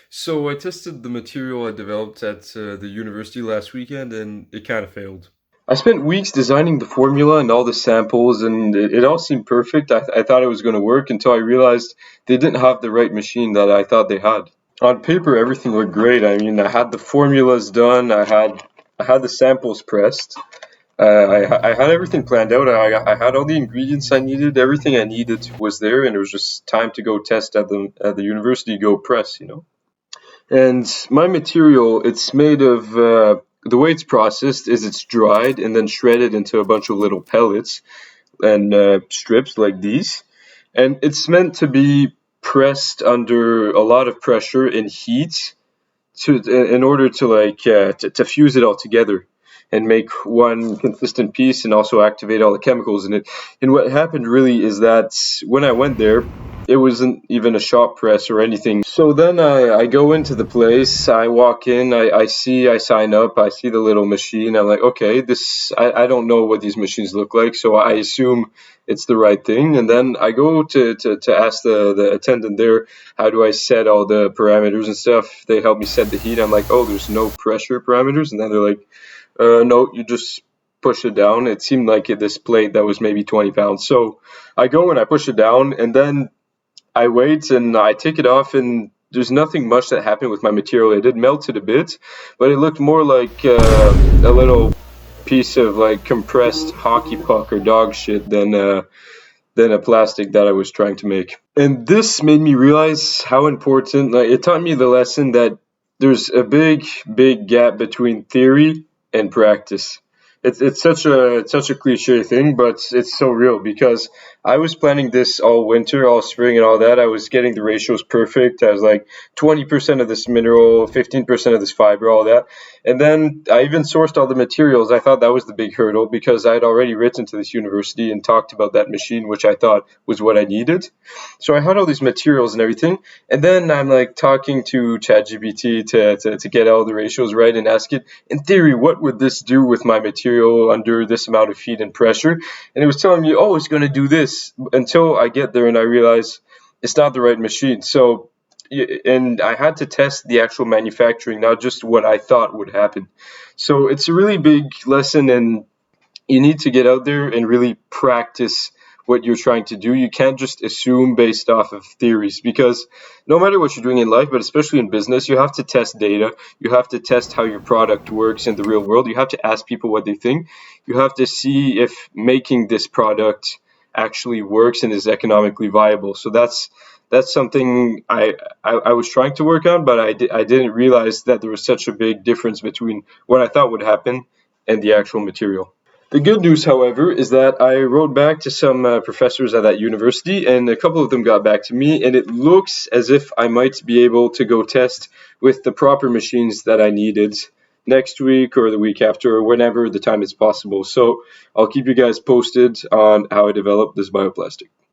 So I tested the material I developed at the university last weekend, and it kind of failed. I spent weeks designing the formula and all the samples, and it all seemed perfect. I thought it was going to work until I realized they didn't have the right machine that I thought they had. On paper, everything looked great. I mean, I had the formulas done, I had the samples pressed, I had everything planned out. I had all the ingredients I needed. Everything I needed was there, and it was just time to go test at the university, go press. And my material, it's made of the way it's processed is it's dried and then shredded into a bunch of little pellets and strips like these. And it's meant to be pressed under a lot of pressure and heat to in order to to fuse it all together and make one consistent piece and also activate all the chemicals in it. And what happened really is that when I went there, it wasn't even a shop press or anything. So then I go into the place, I walk in, I sign up, I see the little machine. I'm like, okay, I don't know what these machines look like, so I assume it's the right thing. And then I go to ask the attendant there, how do I set all the parameters and stuff? They help me set the heat. I'm like, oh, there's no pressure parameters. And then they're like, no, you just push it down. It seemed like this plate that was maybe 20 pounds. So I go and I push it down, and then I wait and I take it off, and there's nothing much that happened with my material. It did melt it a bit, but it looked more like a little piece of like compressed hockey puck or dog shit than a plastic that I was trying to make. And this made me realize how important, like, it taught me the lesson that there's a big gap between theory and practice. It's such a cliche thing, but it's so real because I was planning this all winter, all spring, and all that. I was getting the ratios perfect. I was like 20% of this mineral, 15% of this fiber, all that. And then I even sourced all the materials. I thought that was the big hurdle because I'd already written to this university and talked about that machine, which I thought was what I needed. So I had all these materials and everything. And then I'm like talking to ChatGPT to get all the ratios right and ask it, in theory, what would this do with my material under this amount of heat and pressure? And it was telling me, oh, it's going to do this, until I get there and I realize it's not the right machine. So, and I had to test the actual manufacturing, not just what I thought would happen. So it's a really big lesson, and you need to get out there and really practice what you're trying to do. You can't just assume based off of theories, because no matter what you're doing in life, but especially in business, you have to test data. You have to test how your product works in the real world. You have to ask people what they think. You have to see if making this product actually works and is economically viable. So that's something I was trying to work on, but I didn't realize that there was such a big difference between what I thought would happen and the actual material. The good news, however, is that I wrote back to some professors at that university, and a couple of them got back to me, and it looks as if I might be able to go test with the proper machines that I needed next week or the week after, or whenever the time is possible. So I'll keep you guys posted on how I develop this bioplastic.